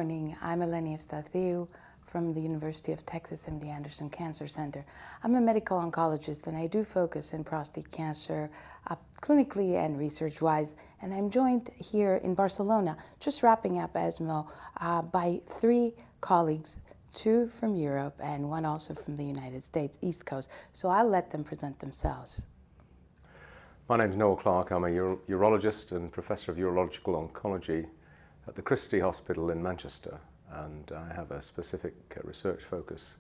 morning. I'm Eleni Efstathiou from the University of Texas MD Anderson Cancer Center. I'm a medical oncologist and I do focus in prostate cancer clinically and research-wise. And I'm joined here in Barcelona, just wrapping up ESMO, by 3 colleagues, 2 from Europe and 1 also from the United States, East Coast. So I'll let them present themselves. My name is Noel Clarke. I'm a urologist and professor of urological oncology at the Christie Hospital in Manchester, and I have a specific research focus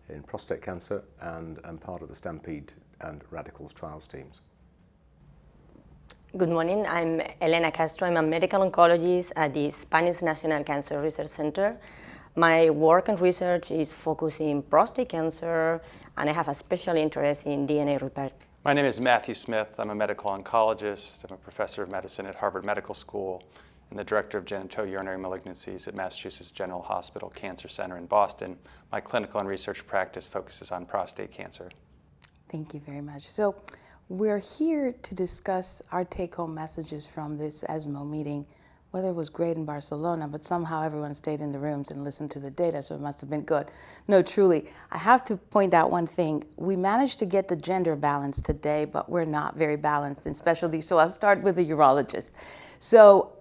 in prostate cancer and am part of the Stampede and Radicals trials teams. Good morning, I'm Elena Castro. I'm a medical oncologist at the Spanish National Cancer Research Center. My work and research is focusing in prostate cancer, and I have a special interest in DNA repair. My name is Prof Smith. I'm a medical oncologist. I'm a professor of medicine at Harvard Medical School and the director of genitourinary malignancies at Massachusetts General Hospital Cancer Center in Boston. My clinical and research practice focuses on prostate cancer. Thank you very much. So we're here to discuss our take-home messages from this ESMO meeting. Weather was great in Barcelona, but somehow everyone stayed in the rooms and listened to the data, so it must have been good. No, truly, I have to point out one thing. We managed to get the gender balance today, but we're not very balanced in specialty, so I'll start with the urologist. So,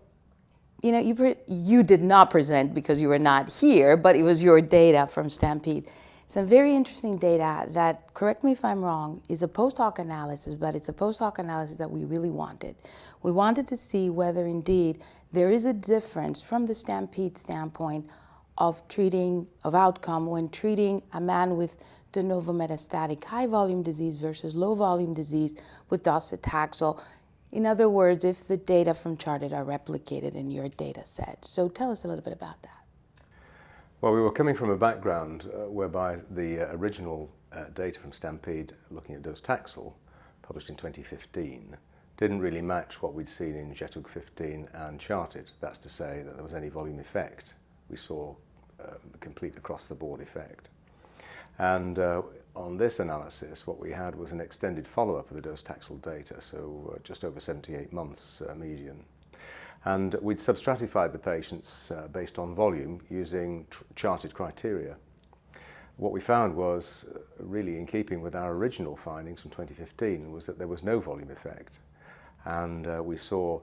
you know, you did not present because you were not here, but it was your data from Stampede. Some very interesting data that, correct me if I'm wrong, is a post hoc analysis, but it's a post hoc analysis that we really wanted. We wanted to see whether indeed there is a difference from the Stampede standpoint of outcome when treating a man with de-novo metastatic high volume disease versus low volume disease with docetaxel. In other words, if the data from Charted are replicated in your data set. So tell us a little bit about that. Well, we were coming from a background whereby the original data from Stampede looking at docetaxel, published in 2015, didn't really match what we'd seen in JETUG 15 and Charted. That's to say that there was any volume effect. We saw a complete across-the-board effect. And on this analysis, what we had was an extended follow-up of the docetaxel data, so just over 78 months median. And we'd substratified the patients based on volume using Charted criteria. What we found was, really in keeping with our original findings from 2015, was that there was no volume effect. And we saw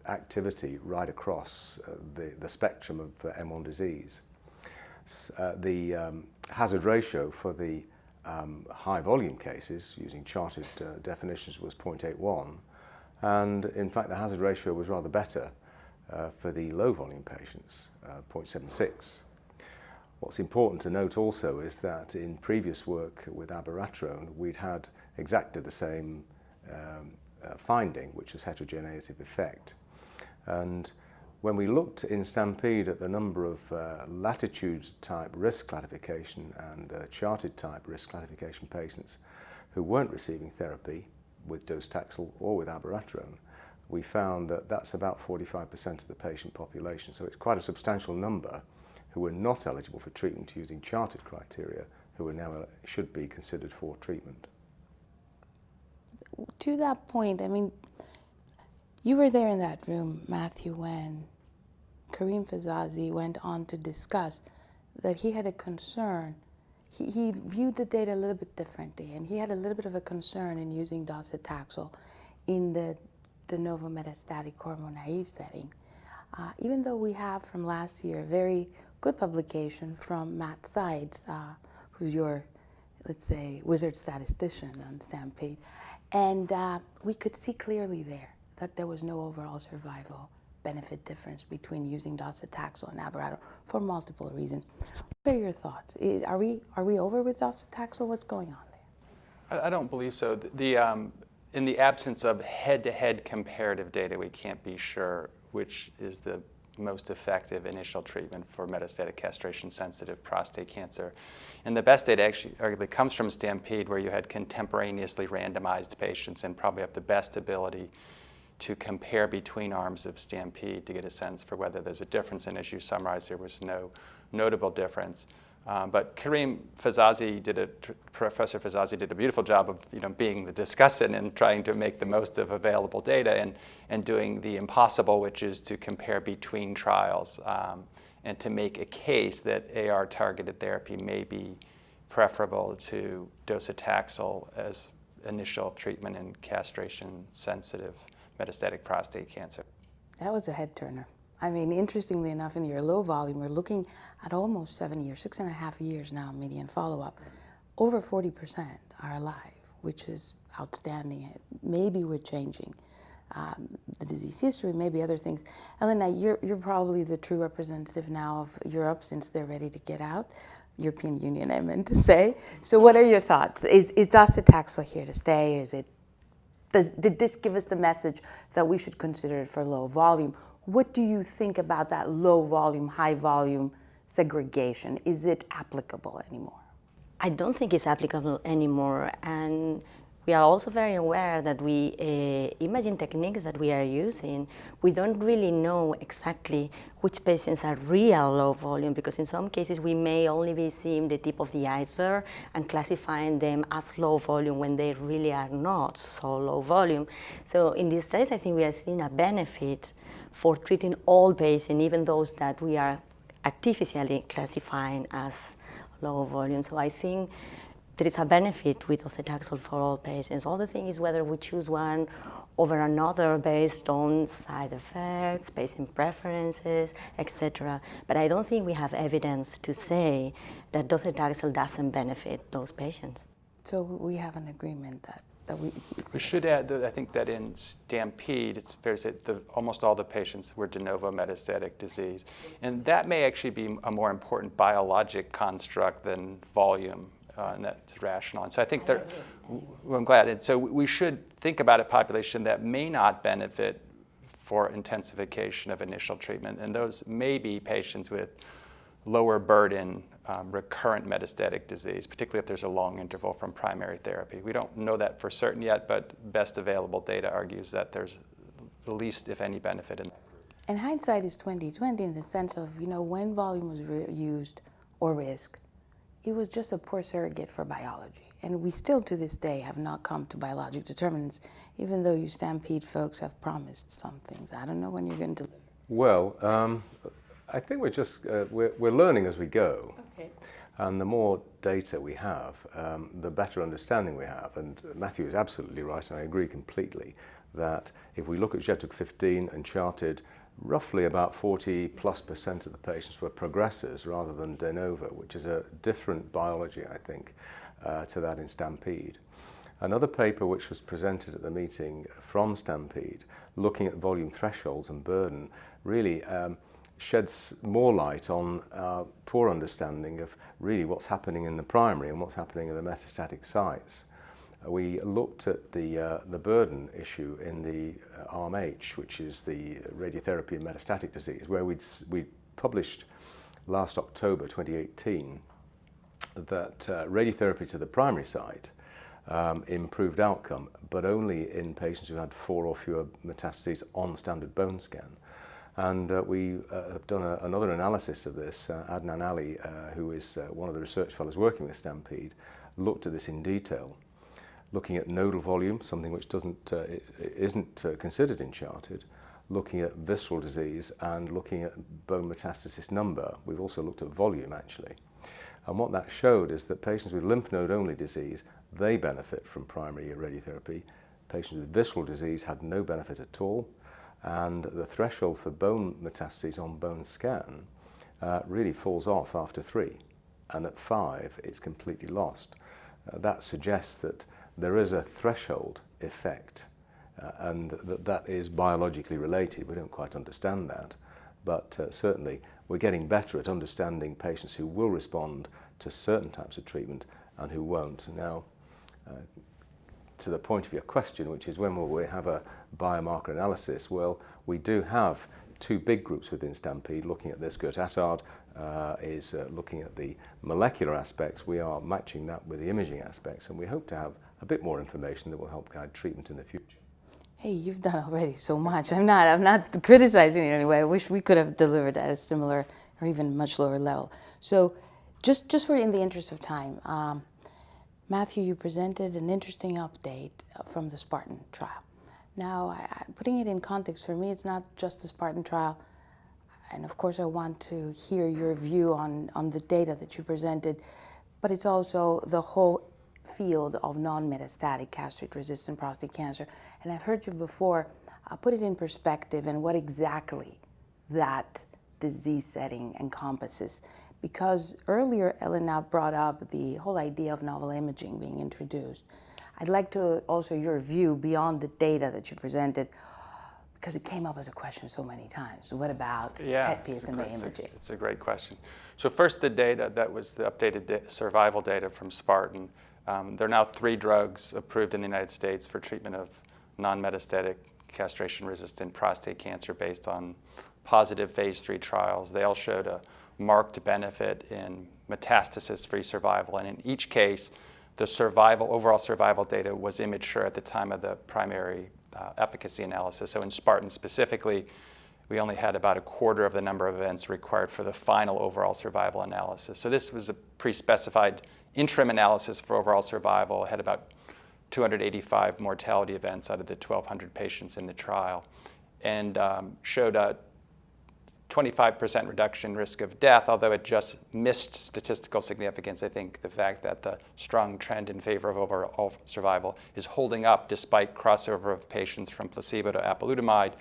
activity right across the spectrum of M1 disease. The hazard ratio for the high volume cases, using Charted definitions, was 0.81. And in fact, the hazard ratio was rather better for the low volume patients, 0.76. What's important to note also is that in previous work with abiraterone, we'd had exactly the same finding, which was heterogeneity of effect. And when we looked in Stampede at the number of latitude type risk classification and Charted type risk classification patients who weren't receiving therapy with docetaxel or with abiraterone, we found that that's about 45% of the patient population. So it's quite a substantial number who were not eligible for treatment using Charted criteria, who are now should be considered for treatment. To that point, I mean, you were there in that room, Matthew, when Karim Fizazi went on to discuss that he had a concern. He viewed the data a little bit differently, and he had a little bit of a concern in using docetaxel in the de-novo metastatic hormone naïve setting. Even though we have from last year a very good publication from Matt Sides, who's your, let's say, wizard statistician on Stampede, and we could see clearly there that there was no overall survival benefit difference between using docetaxel and abiraterone for multiple reasons. What are your thoughts? Are we over with docetaxel? What's going on there? I don't believe so. In the absence of head-to-head comparative data, we can't be sure which is the most effective initial treatment for metastatic castration-sensitive prostate cancer. And the best data actually arguably comes from Stampede, where you had contemporaneously randomized patients and probably have the best ability to compare between arms of Stampede to get a sense for whether there's a difference. And as you summarized, there was no notable difference. But Karim Fizazi Professor Fizazi did a beautiful job of being the discussant and trying to make the most of available data and doing the impossible, which is to compare between trials. and to make a case that AR-targeted therapy may be preferable to docetaxel as initial treatment in castration-sensitive metastatic prostate cancer. That was a head turner. I mean, interestingly enough, in your low volume, we're looking at almost 7 years, 6.5 years now, median follow-up. Over 40% are alive, which is outstanding. Maybe we're changing the disease history, maybe other things. Elena, you're probably the true representative now of Europe, since they're ready to get out. European Union, I meant to say. So what are your thoughts? Is docetaxel here to stay? Did this give us the message that we should consider it for low volume? What do you think about that low volume, high volume segregation? Is it applicable anymore? I don't think it's applicable anymore, and we are also very aware that imaging techniques that we are using, we don't really know exactly which patients are real low volume, because in some cases we may only be seeing the tip of the iceberg and classifying them as low volume when they really are not so low volume. So in this case, I think we are seeing a benefit for treating all patients, even those that we are artificially classifying as low volume. So I think there is a benefit with docetaxel for all patients. All the thing is whether we choose one over another based on side effects, patient preferences, etc. But I don't think we have evidence to say that docetaxel doesn't benefit those patients. So we have an agreement that we should add that I think that in Stampede, it's fair to say almost all the patients were de-novo metastatic disease. And that may actually be a more important biologic construct than volume. And that's rational. And so I think that, well, I'm glad. And so we should think about a population that may not benefit for intensification of initial treatment. And those may be patients with lower burden, recurrent metastatic disease, particularly if there's a long interval from primary therapy. We don't know that for certain yet, but best available data argues that there's the least, if any, benefit in that. And hindsight is 20/20 in the sense of, when volume was used or risk, it was just a poor surrogate for biology. And we still, to this day, have not come to biologic determinants, even though you Stampede folks have promised some things. I don't know when you're going to deliver. Well, I think we're just, we're learning as we go. Okay. And the more data we have, the better understanding we have. And Matthew is absolutely right, and I agree completely, that if we look at GETUC 15 and charted, roughly about 40+% of the patients were progressors rather than de novo, which is a different biology, I think, to that in Stampede. Another paper which was presented at the meeting from Stampede, looking at volume thresholds and burden, really sheds more light on our poor understanding of really what's happening in the primary and what's happening in the metastatic sites. We looked at the burden issue in the Arm H, which is the radiotherapy in metastatic disease, where we published last October 2018 that radiotherapy to the primary site improved outcome, but only in patients who had 4 or fewer metastases on standard bone scan. And we have done another analysis of this. Adnan Ali, who is one of the research fellows working with Stampede, looked at this in detail, looking at nodal volume, something which isn't considered in charted, looking at visceral disease and looking at bone metastasis number. We've also looked at volume, actually. And what that showed is that patients with lymph node only disease, they benefit from primary radiotherapy. Patients with visceral disease had no benefit at all. And the threshold for bone metastases on bone scan really falls off after 3. And at 5, it's completely lost. That suggests that there is a threshold effect and that is biologically related. We don't quite understand that, but certainly we're getting better at understanding patients who will respond to certain types of treatment and who won't. Now, to the point of your question, which is when will we have a biomarker analysis? Well, we do have 2 big groups within Stampede looking at this. Gert Attard is looking at the molecular aspects. We are matching that with the imaging aspects, and we hope to have a bit more information that will help guide treatment in the future. Hey, you've done already so much. I'm not criticizing it in any way. I wish we could have delivered at a similar or even much lower level. So just for in the interest of time, Matthew, you presented an interesting update from the Spartan trial. Now, putting it in context, for me, it's not just the Spartan trial. and of course I want to hear your view on the data that you presented, but it's also the whole field of non-metastatic castrate-resistant prostate cancer. And I've heard you before, put it in perspective and what exactly that disease setting encompasses. Because earlier Elena brought up the whole idea of novel imaging being introduced. I'd like to also your view beyond the data that you presented, because it came up as a question so many times. What about PET PSMA imaging? It's a great question. So first, the data that was the updated survival data from Spartan. There are now 3 drugs approved in the United States for treatment of non-metastatic castration-resistant prostate cancer based on positive phase 3 trials. They all showed a marked benefit in metastasis-free survival, and in each case, the overall survival data was immature at the time of the primary efficacy analysis. So in Spartan specifically, we only had about a quarter of the number of events required for the final overall survival analysis. So this was a pre-specified interim analysis for overall survival. It had about 285 mortality events out of the 1,200 patients in the trial, and showed a 25% reduction in risk of death, although it just missed statistical significance. I think the fact that the strong trend in favor of overall survival is holding up despite crossover of patients from placebo to apalutamide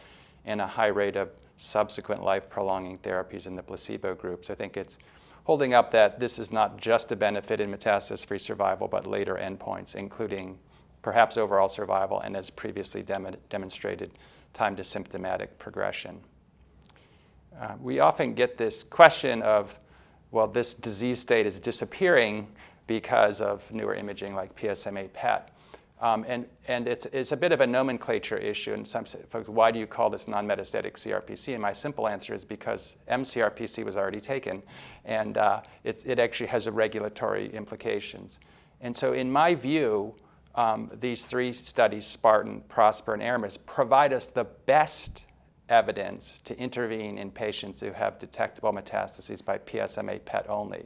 and a high rate of subsequent life-prolonging therapies in the placebo group. So I think it's holding up that this is not just a benefit in metastasis-free survival, but later endpoints, including perhaps overall survival and, as previously demonstrated, time to symptomatic progression. We often get this question of, well, this disease state is disappearing because of newer imaging like PSMA PET. And it's a bit of a nomenclature issue. And some folks, why do you call this non-metastatic CRPC? And my simple answer is because mCRPC was already taken, and it actually has a regulatory implications. And so in my view, these 3 studies, Spartan, Prosper, and Aramis, provide us the best evidence to intervene in patients who have detectable metastases by PSMA PET only.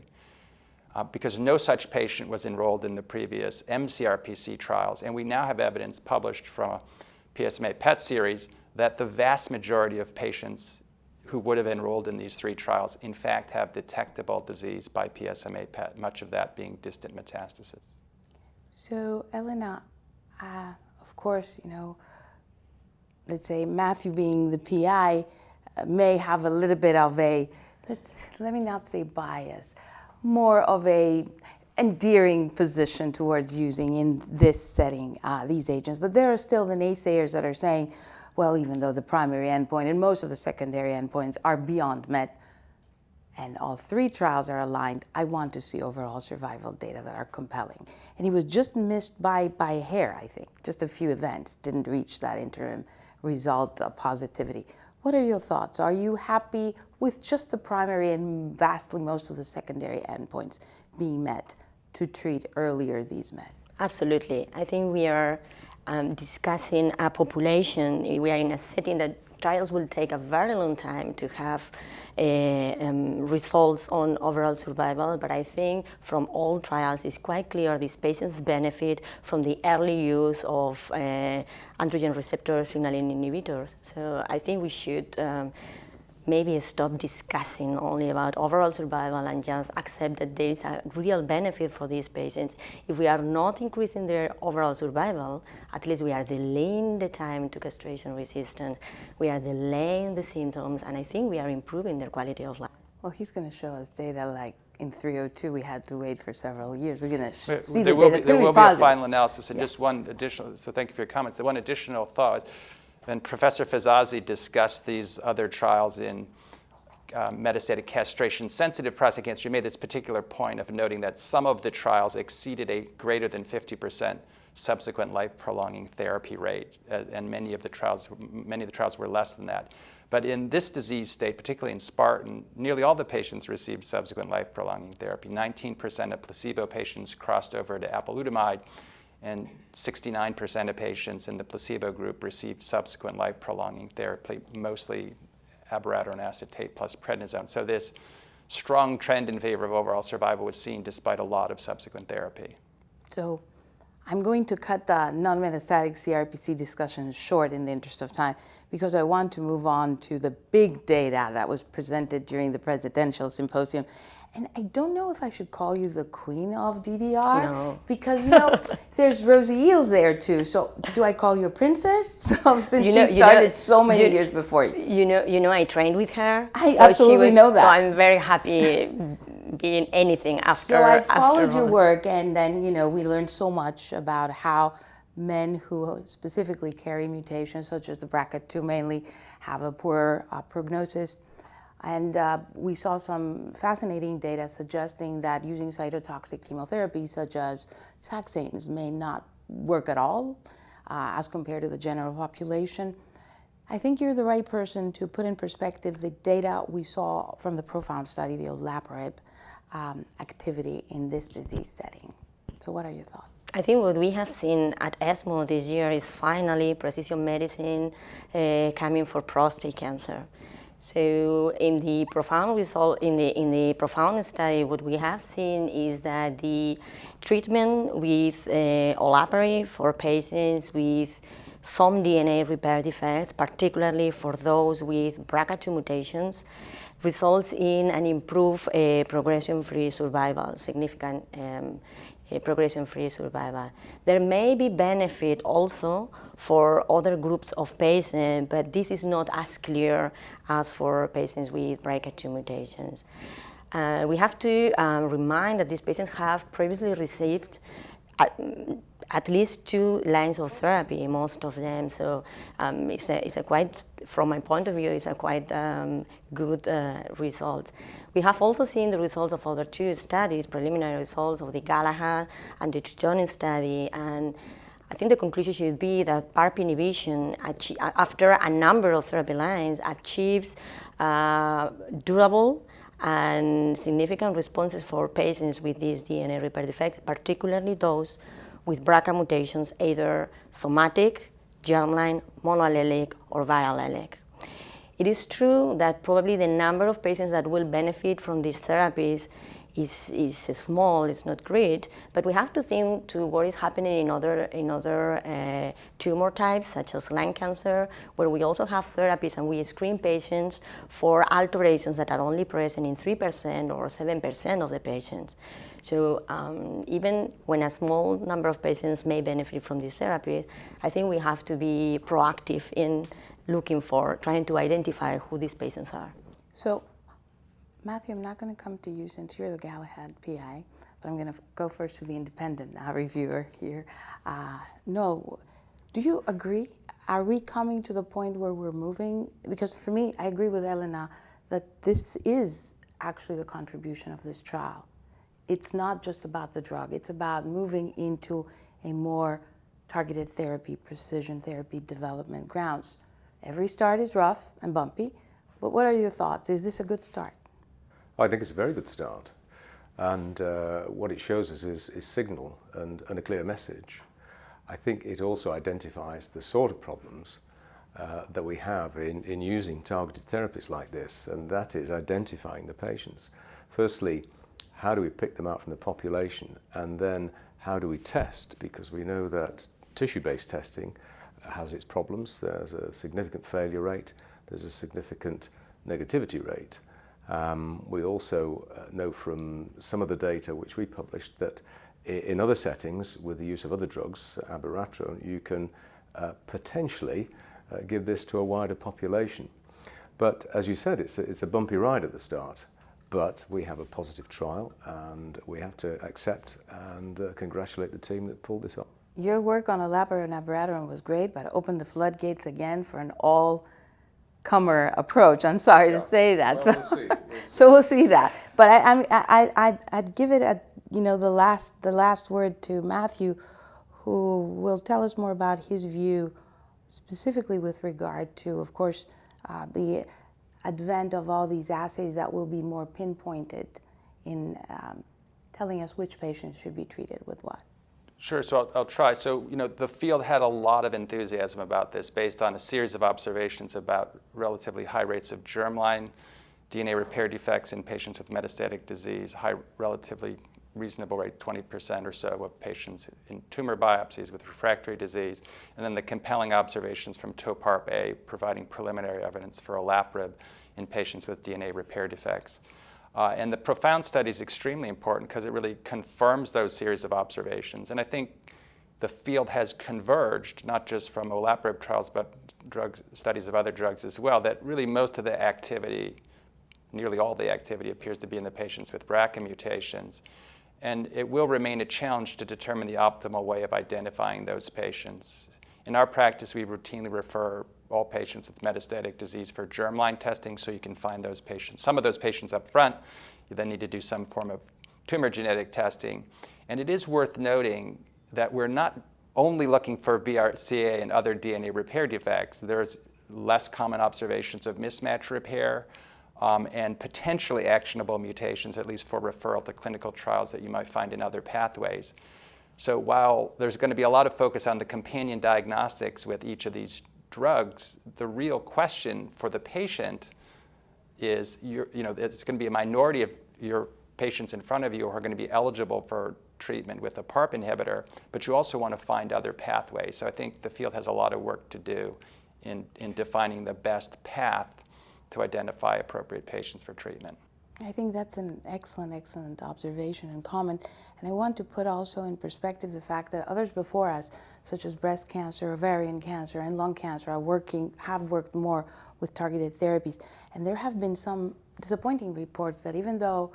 Because no such patient was enrolled in the previous mCRPC trials, and we now have evidence published from a PSMA PET series that the vast majority of patients who would have enrolled in these 3 trials in fact have detectable disease by PSMA PET, much of that being distant metastasis. So Elena, of course, let's say Matthew being the PI may have a little bit of a, let me not say bias, more of a endearing position towards using in this setting these agents. But there are still the naysayers that are saying, well, even though the primary endpoint and most of the secondary endpoints are beyond met, and all 3 trials are aligned, I want to see overall survival data that are compelling. And he was just missed by a hair, I think. Just a few events didn't reach that interim result of positivity. What are your thoughts? Are you happy with just the primary and vastly most of the secondary endpoints being met to treat earlier these men? Absolutely. I think we are discussing a population. We are in a setting that trials will take a very long time to have results on overall survival, but I think from all trials it's quite clear these patients benefit from the early use of androgen receptor signaling inhibitors. So I think we should maybe stop discussing only about overall survival and just accept that there is a real benefit for these patients. If we are not increasing their overall survival, at least we are delaying the time to castration resistant, we are delaying the symptoms, and I think we are improving their quality of life. Well, he's going to show us data like in 302, we had to wait for several years. We're going to see there the data. There will be a final analysis, and just one additional, so thank you for your comments. The one additional thought, and Professor Fezazi discussed these other trials in metastatic castration-sensitive prostate cancer. He made this particular point of noting that some of the trials exceeded a greater than 50% subsequent life-prolonging therapy rate, and many of the trials were less than that. But in this disease state, particularly in Spartan, nearly all the patients received subsequent life-prolonging therapy. 19% of placebo patients crossed over to apalutamide, and 69% of patients in the placebo group received subsequent life-prolonging therapy, mostly abiraterone acetate plus prednisone. So this strong trend in favor of overall survival was seen despite a lot of subsequent therapy. So I'm going to cut the non-metastatic CRPC discussion short in the interest of time because I want to move on to the big data that was presented during the presidential symposium. And I don't know if I should call you the queen of DDR. No. Because, there's Rosie Eels there too. So do I call you a princess? Since she started so many years before you. I trained with her. I absolutely know that. So I'm very happy being anything after. So I followed your work, and then, we learned so much about how men who specifically carry mutations, such as the BRCA2 mainly, have a poor prognosis. And we saw some fascinating data suggesting that using cytotoxic chemotherapy, such as taxanes, may not work at all as compared to the general population. I think you're the right person to put in perspective the data we saw from the PROfound study, the olaparib activity in this disease setting. So what are your thoughts? I think what we have seen at ESMO this year is finally precision medicine coming for prostate cancer. So in the PROfound result, in the PROfound study, what we have seen is that the treatment with olaparib for patients with some DNA repair defects, particularly for those with BRCA2 mutations, results in an improved progression-free survival, significant progression-free survival. There may be benefit also for other groups of patients, but this is not as clear as for patients with BRCA2 mutations. We have to remind that these patients have previously received at least 2 lines of therapy, most of them. So it's a quite, from my point of view, it's a quite good result. We have also seen the results of other 2 studies, preliminary results of the Galahad and the Trijonin study, and I think the conclusion should be that PARP inhibition, after a number of therapy lines, achieves durable and significant responses for patients with these DNA repair defects, particularly those with BRCA mutations, either somatic, germline, monoallelic, or biallelic. It is true that probably the number of patients that will benefit from these therapies is small, it's not great, but we have to think to what is happening in other tumor types, such as lung cancer, where we also have therapies and we screen patients for alterations that are only present in 3% or 7% of the patients. So even when a small number of patients may benefit from these therapies, I think we have to be proactive in looking for, trying to identify who these patients are. So, Matthew, I'm not going to come to you since you're the Galahad PI, but I'm going to go first to the independent reviewer here. Noel, do you agree? Are we coming to the point where we're moving? Because for me, I agree with Elena that this is actually the contribution of this trial. It's not just about the drug. It's about moving into a more targeted therapy, precision therapy development grounds. Every start is rough and bumpy, but what are your thoughts? Is this a good start? I think it's a very good start. And what it shows us is signal and a clear message. I think it also identifies the sort of problems that we have in using targeted therapies like this, and that is identifying the patients. Firstly, how do we pick them out from the population, and then how do we test? Because we know that tissue-based testing has its problems. There's a significant failure rate, there's a significant negativity rate. We also know from some of the data which we published that in other settings, with the use of other drugs, abiraterone, you can potentially give this to a wider population. But as you said, it's a bumpy ride at the start. But we have a positive trial, and we have to accept and congratulate the team that pulled this off. Your work on olaparib and abiraterone was great, but it opened the floodgates again for an all-comer approach. I'm sorry to say that. Well, we'll see. So we'll see that. But I'd give it the last word to Matthew, who will tell us more about his view, specifically with regard to, of course, the advent of all these assays that will be more pinpointed in telling us which patients should be treated with what. Sure, so I'll try. So, the field had a lot of enthusiasm about this based on a series of observations about relatively high rates of germline DNA repair defects in patients with metastatic disease, relatively reasonable rate, 20% or so of patients in tumor biopsies with refractory disease, and then the compelling observations from TOPARP-A providing preliminary evidence for olaparib in patients with DNA repair defects. And the PROfound study is extremely important because it really confirms those series of observations. And I think the field has converged, not just from olaparib trials, but studies of other drugs as well, that really most of the activity, nearly all the activity, appears to be in the patients with BRCA mutations. And it will remain a challenge to determine the optimal way of identifying those patients. In our practice, we routinely refer all patients with metastatic disease for germline testing, so you can find those patients. Some of those patients up front, you then need to do some form of tumor genetic testing. And it is worth noting that we're not only looking for BRCA and other DNA repair defects. There's less common observations of mismatch repair and potentially actionable mutations, at least for referral to clinical trials that you might find in other pathways. So while there's going to be a lot of focus on the companion diagnostics with each of these drugs, the real question for the patient is, it's going to be a minority of your patients in front of you who are going to be eligible for treatment with a PARP inhibitor, but you also want to find other pathways. So I think the field has a lot of work to do in defining the best path to identify appropriate patients for treatment. I think that's an excellent observation and comment. And I want to put also in perspective the fact that others before us, such as breast cancer, ovarian cancer, and lung cancer, have worked more with targeted therapies. And there have been some disappointing reports that even though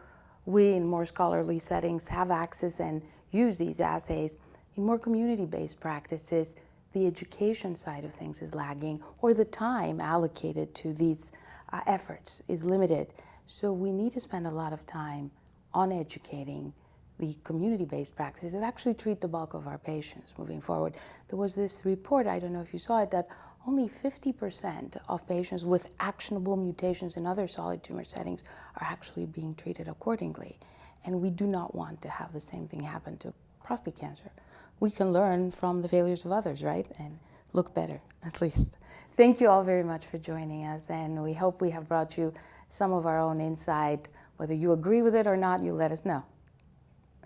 we in more scholarly settings have access and use these assays, in more community-based practices, the education side of things is lagging, or the time allocated to these efforts is limited. So we need to spend a lot of time on educating the community-based practices that actually treat the bulk of our patients moving forward. There was this report, I don't know if you saw it, that only 50% of patients with actionable mutations in other solid tumor settings are actually being treated accordingly. And we do not want to have the same thing happen to prostate cancer. We can learn from the failures of others, right? And look better, at least. Thank you all very much for joining us, and we hope we have brought you some of our own insight. Whether you agree with it or not, you let us know.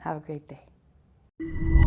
Have a great day.